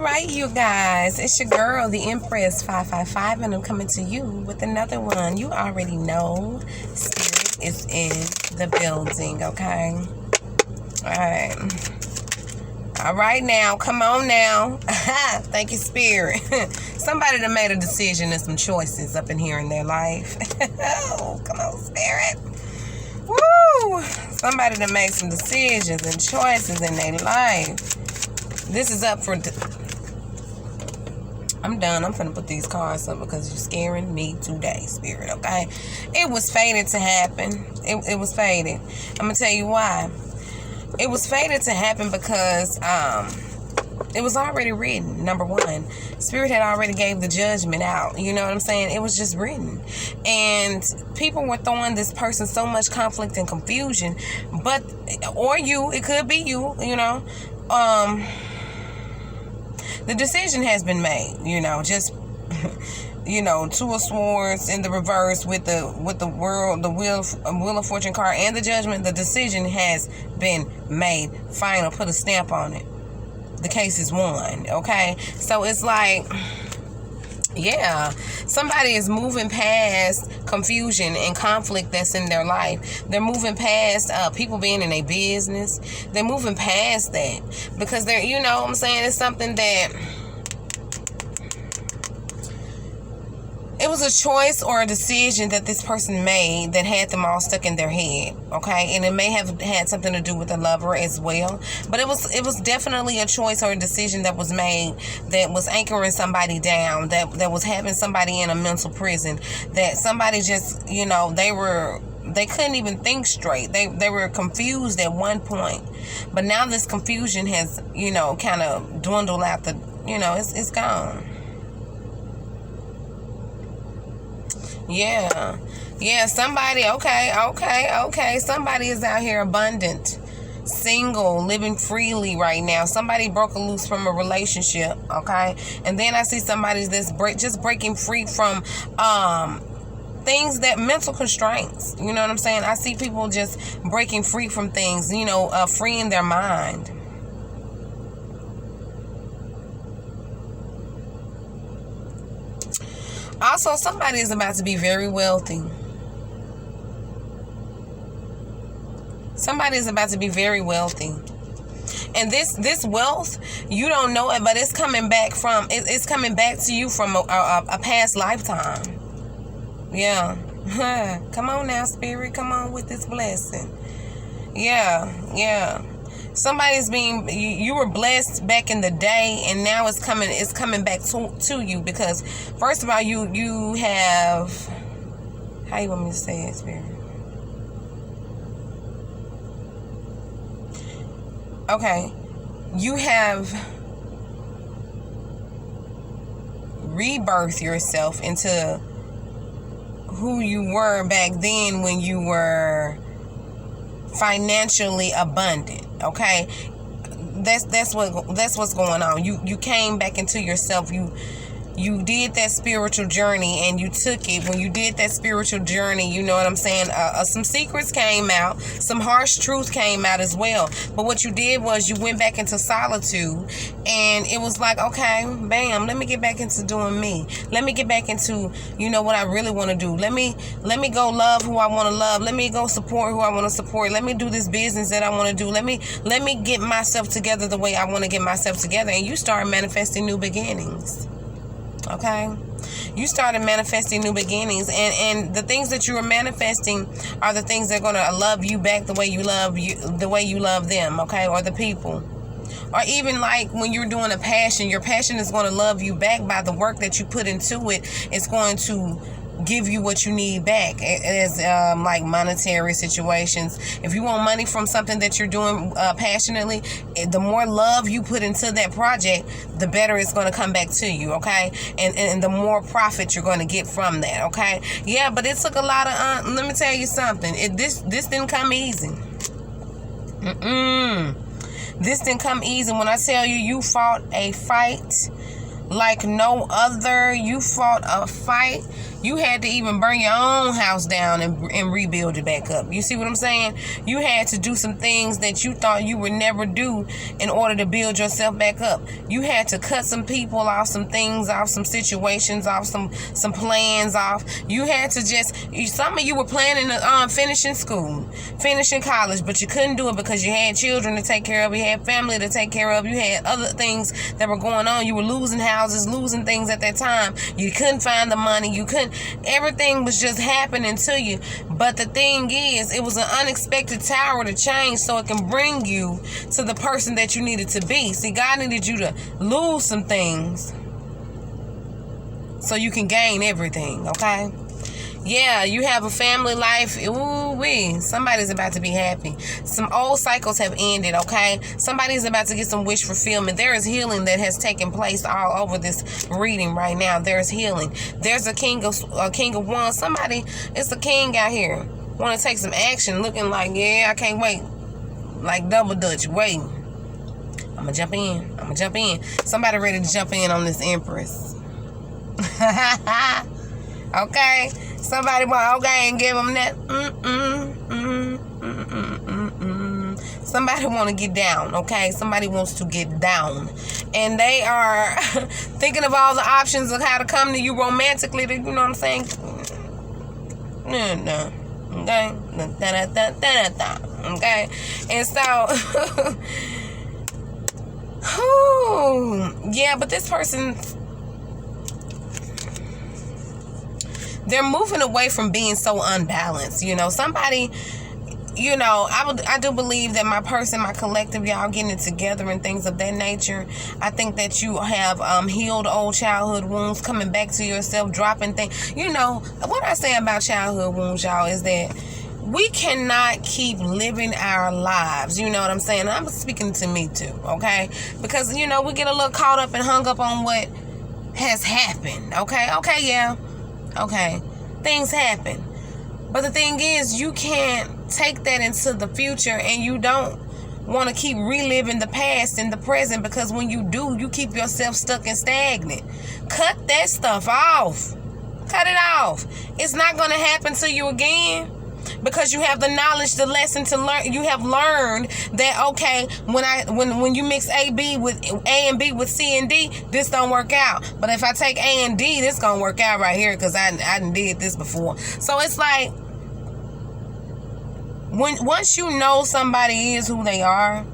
right, you guys. It's your girl, the Empress 555, and I'm coming to you with another one. You already know Spirit is in the building, okay? All right now. Come on now. Thank you, Spirit. Somebody that made a decision and some choices up in here in their life. Oh, come on, Spirit. Woo! Somebody that made some decisions and choices in their life. This is up for... I'm done. I'm finna put these cards up because you're scaring me today, Spirit, okay? It was fated to happen. It was fated. I'm gonna tell you why. It was fated to happen because it was already written, number one. Spirit had already gave the judgment out. You know what I'm saying? It was just written. And people were throwing this person so much conflict and confusion. But, or you, it could be you, you know. The decision has been made, you know, just, you know, Two of Swords in the reverse with the Wheel of Fortune card and the Judgment. The decision has been made. Final. Put a stamp on it. The case is won, okay? So it's like, yeah, somebody is moving past confusion and conflict that's in their life. They're moving past people being in their business. They're moving past that because they're, you know what I'm saying, it's something that it was a choice or a decision that this person made that had them all stuck in their head, okay? And it may have had something to do with a lover as well. But it was definitely a choice or a decision that was made that was anchoring somebody down, that was having somebody in a mental prison, that somebody just, you know, they couldn't even think straight. They were confused at one point. But now this confusion has, you know, kind of dwindled out the, you know, it's gone. Yeah, somebody, okay. Somebody is out here abundant, single, living freely right now. Somebody broke loose from a relationship, okay? And then I see somebody that's just breaking free from things that mental constraints. You know what I'm saying? I see people just breaking free from things, you know, freeing their mind. Also, somebody is about to be very wealthy. Somebody is about to be very wealthy. And this wealth, you don't know it, but it's coming back from, it's coming back to you from a past lifetime. Yeah. Come on now, Spirit. Come on with this blessing. Yeah. Somebody's being, you were blessed back in the day, and now it's coming back to you because first of all, you have, how you want me to say it, Spirit? Okay, you have rebirthed yourself into who you were back then when you were financially abundant, okay? That's what's going on. You came back into yourself. You did that spiritual journey, and you took it. When you did that spiritual journey, you know what I'm saying, some secrets came out, some harsh truth came out as well. But what you did was you went back into solitude, and it was like, okay, bam, let me get back into doing me. Let me get back into, you know, what I really want to do. Let me go love who I want to love. Let me go support who I want to support. Let me do this business that I want to do. Let me get myself together the way I want to get myself together. And you start manifesting new beginnings. Okay, you started manifesting new beginnings, and the things that you are manifesting are the things that are going to love you back the way you love them, okay, or the people. Or even like when you're doing a passion, your passion is going to love you back by the work that you put into it. It's going to give you what you need back as like monetary situations. If you want money from something that you're doing passionately, the more love you put into that project, the better it's going to come back to you, okay? And the more profit you're going to get from that, okay? Yeah, but it took a lot of let me tell you something. This didn't come easy. This didn't come easy. When I tell you, you fought a fight like no other. You fought a fight. You had to even burn your own house down and rebuild it back up. You see what I'm saying? You had to do some things that you thought you would never do in order to build yourself back up. You had to cut some people off, some things off, some situations off, some plans off. You had to some of you were planning on finishing school, finishing college, but you couldn't do it because you had children to take care of, you had family to take care of, you had other things that were going on. You were losing houses, losing things at that time. You couldn't find the money. Everything was just happening to you. But the thing is, it was an unexpected tower to change so it can bring you to the person that you needed to be. See, God needed you to lose some things so you can gain everything, okay? Yeah, you have a family life. Ooh-wee. Somebody's about to be happy. Some old cycles have ended, okay? Somebody's about to get some wish fulfillment. There is healing that has taken place all over this reading right now. There's healing. There's a king of wands. Somebody, it's a king out here. Want to take some action, looking like, yeah, I can't wait. Like double dutch, wait. I'm going to jump in. Somebody ready to jump in on this Empress. Okay? Somebody want okay and give them that. Somebody want to get down, okay? Somebody wants to get down. And they are thinking of all the options of how to come to you romantically. You know what I'm saying? No. Okay? Okay? And so, yeah, but this person, they're moving away from being so unbalanced. You know, somebody, you know, I do believe that my person, my collective, y'all getting it together and things of that nature. I think that you have healed old childhood wounds, coming back to yourself, dropping things. You know, what I say about childhood wounds, y'all, is that we cannot keep living our lives. You know what I'm saying? And I'm speaking to me too, okay? Because, you know, we get a little caught up and hung up on what has happened, okay? Okay, things happen. But the thing is, you can't take that into the future, and you don't want to keep reliving the past in the present, because when you do, you keep yourself stuck and stagnant. Cut that stuff off. Cut it off. It's not going to happen to you again, because you have the knowledge, the lesson to learn. You have learned that, okay, when you mix A and B with C and D, this don't work out. But if I take A and D, this gonna work out right here, because I done did this before. So it's like, once you know somebody is who they are,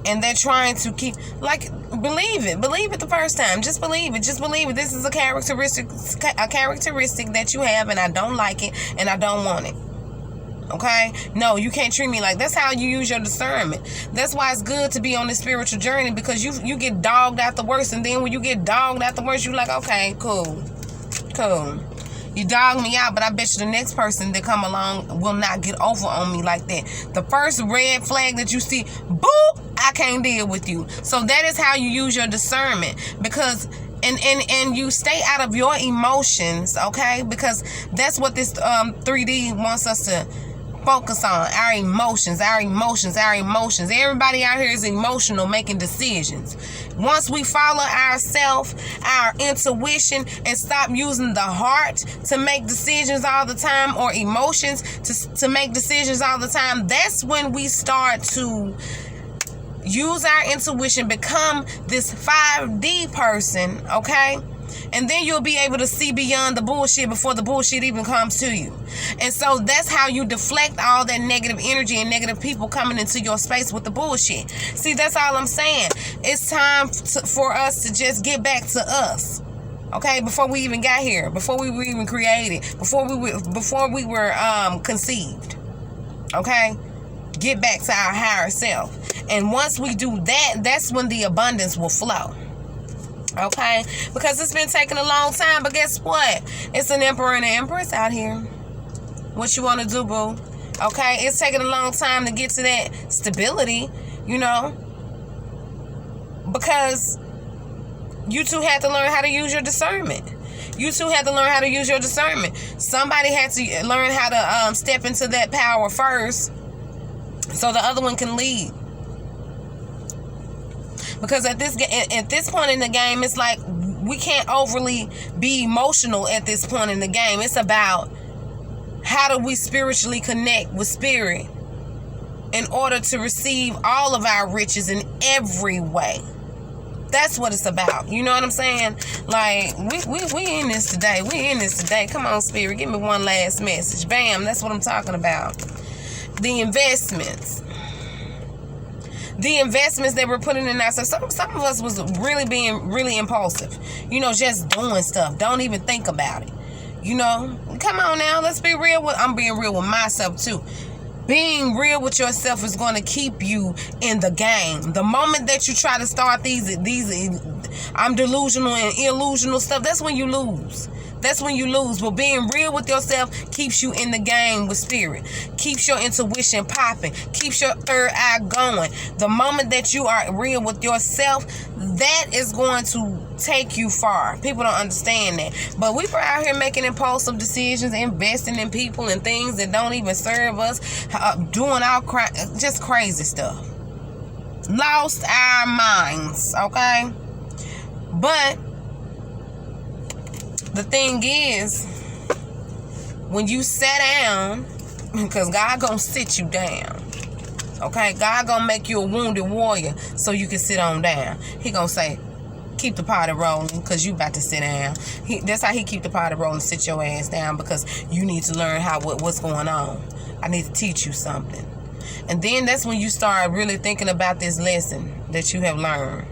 and they're trying to keep, like, believe it the first time. Just believe it. This is a characteristic that you have, and I don't like it, and I don't want it. Okay? No, you can't treat me like. That's how you use your discernment. That's why it's good to be on this spiritual journey, because you get dogged out the worst, and then when you get dogged out the worst, you're like, okay, cool. You dog me out, but I bet you the next person that come along will not get over on me like that. The first red flag that you see, boop, I can't deal with you. So that is how you use your discernment, because and you stay out of your emotions, okay? Because that's what this 3D wants us to focus on. Our emotions. Everybody out here is emotional, making decisions. Once we follow ourselves, our intuition, and stop using the heart to make decisions all the time, or emotions to make decisions all the time, that's when we start to use our intuition, become this 5D person, okay? And then you'll be able to see beyond the bullshit before the bullshit even comes to you. And so that's how you deflect all that negative energy and negative people coming into your space with the bullshit. See, that's all I'm saying. It's time for us to just get back to us. Okay, before we even got here, before we were even created, before we were conceived. Okay? Get back to our higher self. And once we do that, that's when the abundance will flow. Okay? Because it's been taking a long time, but guess what? It's an emperor and an empress out here. What you want to do, boo? Okay? It's taking a long time to get to that stability, you know? Because you two had to learn how to use your discernment. Somebody had to learn how to step into that power first, so the other one can lead. Because at this point in the game, it's like we can't overly be emotional at this point in the game. It's about how do we spiritually connect with spirit in order to receive all of our riches in every way. That's what it's about. You know what I'm saying? Like, we in this today. We in this today. Come on, spirit. Give me one last message. Bam. That's what I'm talking about. The investments. The investments that we're putting in ourselves. Some of us was really being really impulsive. You know, just doing stuff. Don't even think about it. You know? Come on now. Let's be real. I'm being real with myself, too. Being real with yourself is going to keep you in the game. The moment that you try to start these I'm delusional and illusional stuff, that's when you lose. That's when you lose. But being real with yourself keeps you in the game with spirit. Keeps your intuition popping. Keeps your third eye going. The moment that you are real with yourself, that is going to take you far. People don't understand that. But we are out here making impulsive decisions, investing in people and things that don't even serve us, doing all just crazy stuff. Lost our minds, okay? But the thing is, when you sit down, because God gonna sit you down, okay? God gonna make you a wounded warrior so you can sit on down. He gonna say, keep the party rolling because you about to sit down. That's how he keep the party rolling, sit your ass down, because you need to learn what's going on. I need to teach you something. And then that's when you start really thinking about this lesson that you have learned.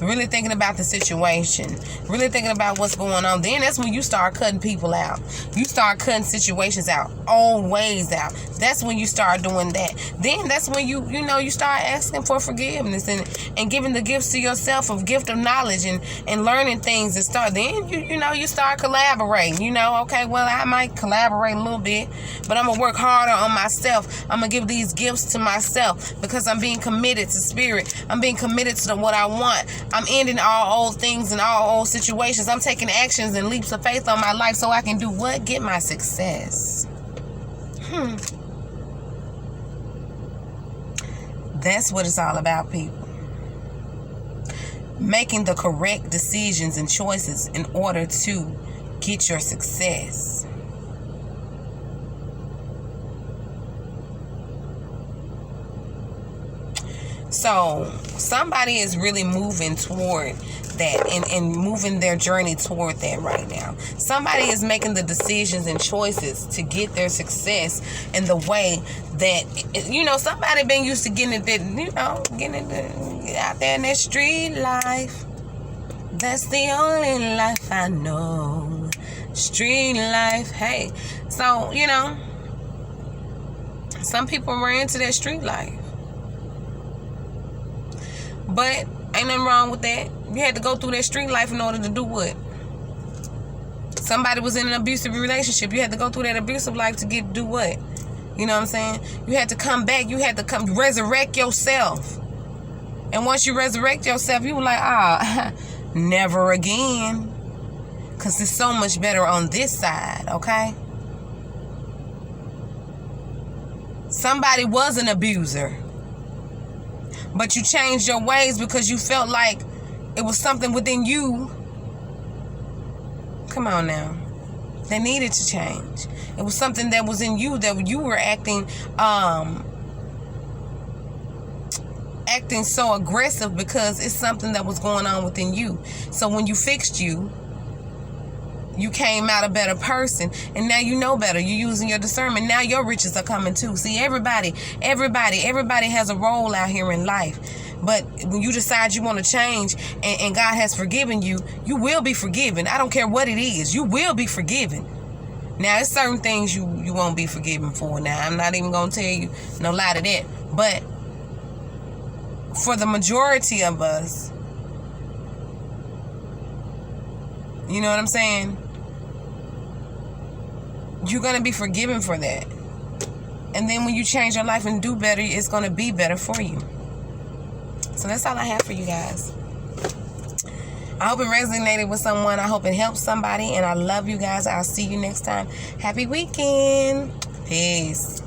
Really thinking about the situation, really thinking about what's going on. Then that's when you start cutting people out. You start cutting situations out, old ways out. That's when you start doing that. Then that's when you start asking for forgiveness and giving the gifts to yourself of gift of knowledge and learning things and start. Then you start collaborating. Okay, well, I might collaborate a little bit, but I'm gonna work harder on myself. I'm gonna give these gifts to myself because I'm being committed to spirit. I'm being committed to what I want. I'm ending all old things and all old situations. I'm taking actions and leaps of faith on my life so I can do what? Get my success. That's what it's all about, people. Making the correct decisions and choices in order to get your success. So somebody is really moving toward that and moving their journey toward that right now. Somebody is making the decisions and choices to get their success in the way that, somebody been used to getting it, out there in that street life. That's the only life I know. Street life. Hey, so, some people ran to that street life. But ain't nothing wrong with that. You had to go through that street life in order to do what? Somebody was in an abusive relationship. You had to go through that abusive life to do what? You know what I'm saying? You had to come back. You had to resurrect yourself. And once you resurrect yourself, you were like, never again. Because it's so much better on this side, okay? Somebody was an abuser. But you changed your ways because you felt like it was something within you. Come on now. That needed to change. It was something that was in you that you were acting so aggressive because it's something that was going on within you. So when you fixed you came out a better person, and now you know better. You're using your discernment. Now your riches are coming too. See, everybody has a role out here in life. But when you decide you want to change and God has forgiven you, you will be forgiven. I don't care what it is. You will be forgiven. Now, there's certain things you won't be forgiven for. Now, I'm not even going to tell you no lie to that. But for the majority of us, you know what I'm saying? You're going to be forgiven for that. And then when you change your life and do better, it's going to be better for you. So that's all I have for you guys. I hope it resonated with someone. I hope it helped somebody. And I love you guys. I'll see you next time. Happy weekend. Peace.